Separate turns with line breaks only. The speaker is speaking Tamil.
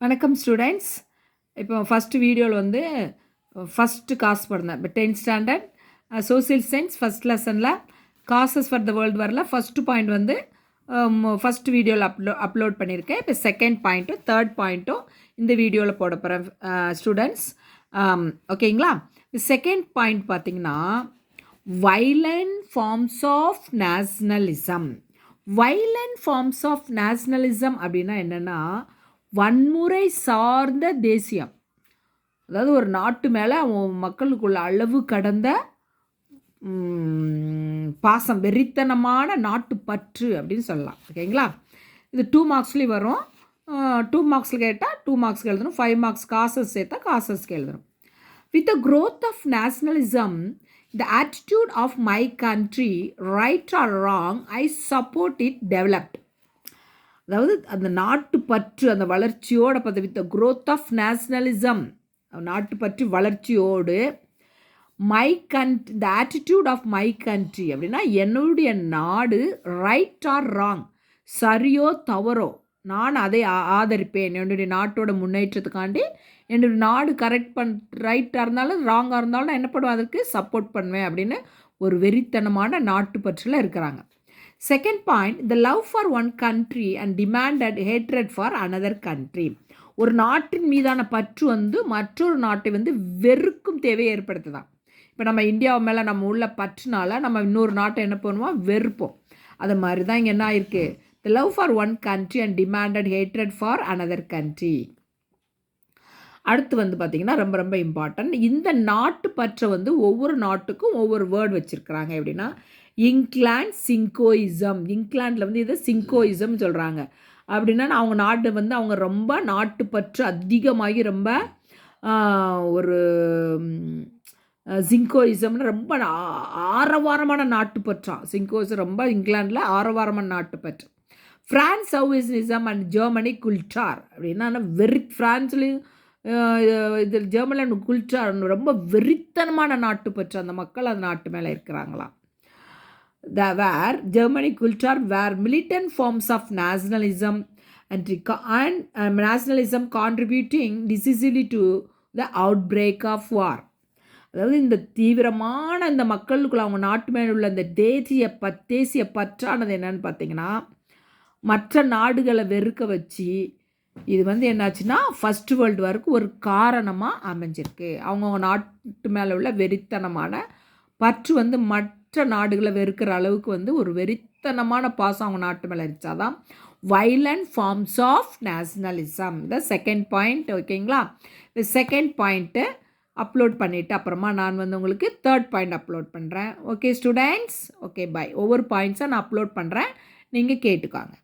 வணக்கம் ஸ்டூடெண்ட்ஸ். இப்போ ஃபஸ்ட்டு வீடியோவில் வந்து ஃபஸ்ட்டு காசு பண்ணேன். இப்போ 10th standard social science first லெசனில் காசஸ் ஃபார் த வேர்ல்டு வரல ஃபஸ்ட்டு பாயிண்ட் வந்து ஃபஸ்ட்டு வீடியோவில் அப்லோட் பண்ணியிருக்கேன். இப்போ செகண்ட் பாயிண்ட்டும் தேர்ட் பாயிண்ட்டும் இந்த வீடியோவில் போட போகிறேன் ஸ்டூடெண்ட்ஸ். ஓகேங்களா? செகண்ட் பாயிண்ட் பார்த்திங்கன்னா violent forms of nationalism. Violent forms of nationalism அப்படின்னா என்னென்னா வன்முறை சார்ந்த தேசியம். அதாவது ஒரு நாட்டு மேலே மக்களுக்குள்ள அளவு கடந்த பாசம், வெறித்தனமான நாட்டு பற்று அப்படின்னு சொல்லலாம். ஓகேங்களா? இது 2 மார்க்ஸ்லேயும் வரும். 2 மார்க்ஸில் கேட்டால் 2 மார்க்ஸ்க்கு எழுதணும். 5 மார்க்ஸ் காசஸ் சேர்த்தா காசஸ்க்கு எழுதணும். With the growth of nationalism, the attitude of my country, right or wrong, I support it developed. அதாவது அந்த நாட்டு பற்று அந்த வளர்ச்சியோட பார்த்து வித் growth of nationalism, நாட்டு பற்று வளர்ச்சியோடு my country, the attitude of my country அப்படின்னா என்னுடைய நாடு ரைட் ஆர் ராங், சரியோ தவறோ நான் அதை ஆதரிப்பேன். என்னுடைய நாட்டோட முன்னேற்றத்துக்காண்டி என்னுடைய நாடு ரைட்டாக இருந்தாலும் ராங்காக இருந்தாலும் நான் என்ன பண்ணுவேன், அதற்கு சப்போர்ட் பண்ணுவேன் அப்படின்னு ஒரு வெறித்தனமான நாட்டு பற்றில் இருக்கிறாங்க. Second point, the love for one country and demanded hatred for another country. ஒரு நாட்டின் மீதான பற்று வந்து மற்றொரு நாட்டை வந்து வெறுக்கும் தேவையை ஏற்படுத்துதான். இப்போ நம்ம இந்தியாவை மேலே நம்ம உள்ள பற்றுனால நம்ம இன்னொரு நாட்டை என்ன பண்ணுவோம், வெறுப்போம். அது மாதிரி தான் இங்கே என்ன ஆயிருக்கு, the love for one country and demanded hatred for another country. அடுத்து வந்து பார்த்திங்கன்னா ரொம்ப ரொம்ப இம்பார்ட்டன்ட், இந்த நாட்டு பற்றை வந்து ஒவ்வொரு நாட்டுக்கும் ஒவ்வொரு வேர்டு வச்சுருக்குறாங்க. எப்படின்னா இங்கிலாந்து சிங்கோயிசம், இங்கிலாண்டில் வந்து இதை சிங்கோயிசம் சொல்கிறாங்க. அப்படின்னா அவங்க நாட்டு வந்து அவங்க ரொம்ப நாட்டுப்பற்று அதிகமாகி ரொம்ப ஒரு சிங்கோயிசம்னு ரொம்ப ஆரவாரமான நாட்டுப்பற்றான். சிங்கோயிசம் ரொம்ப இங்கிலாண்டில் ஆரவாரமான நாட்டுப்பற்று. ஃப்ரான்ஸ் சௌவிசம் அண்ட் ஜெர்மனி குல்டார் அப்படின்னா ஃப்ரான்ஸ்லேயும் இதில் ஜெர்மனியில் குல்டார் ரொம்ப வெறித்தனமான நாட்டுப்பற்று. அந்த மக்கள் அந்த நாட்டு மேலே இருக்கிறாங்களாம். where Germany culture were militant forms of nationalism and nationalism contributing decisively to the outbreak of war. அதாவது இந்த தீவிரமான இந்த மக்களுக்குள்ள அவங்க நாட்டு மேலே உள்ள இந்த தேசிய பற்றானது என்னன்னு பார்த்தீங்கன்னா மற்ற நாடுகளை வெறுக்க வச்சு இது வந்து என்னாச்சுன்னா ஃபஸ்ட் வேர்ல்டு வாருக்கு ஒரு காரணமாக அமைஞ்சிருக்கு. அவங்கவுங்க நாட்டு மேலே உள்ள வெறித்தனமான பற்று வந்து மற்ற நாடுகளை வெறுக்கிற அளவுக்கு வந்து ஒரு வெறித்தனமான பாசம் அவங்க நாட்டு மேலே இருந்துச்சாதான் வைலண்ட் ஃபார்ம்ஸ் ஆஃப் நேஷ்னலிசம். இந்த செகண்ட் பாயிண்ட். ஓகேங்களா? இந்த செகண்ட் பாயிண்ட்டு அப்லோட் பண்ணிவிட்டு அப்புறமா நான் வந்து உங்களுக்கு தேர்ட் பாயிண்ட் அப்லோட் பண்ணுறேன். Okay students, okay bye. ஒவ்வொரு பாயிண்ட்ஸாக நான் அப்லோட் பண்ணுறேன், நீங்கள் கேட்டுக்காங்க.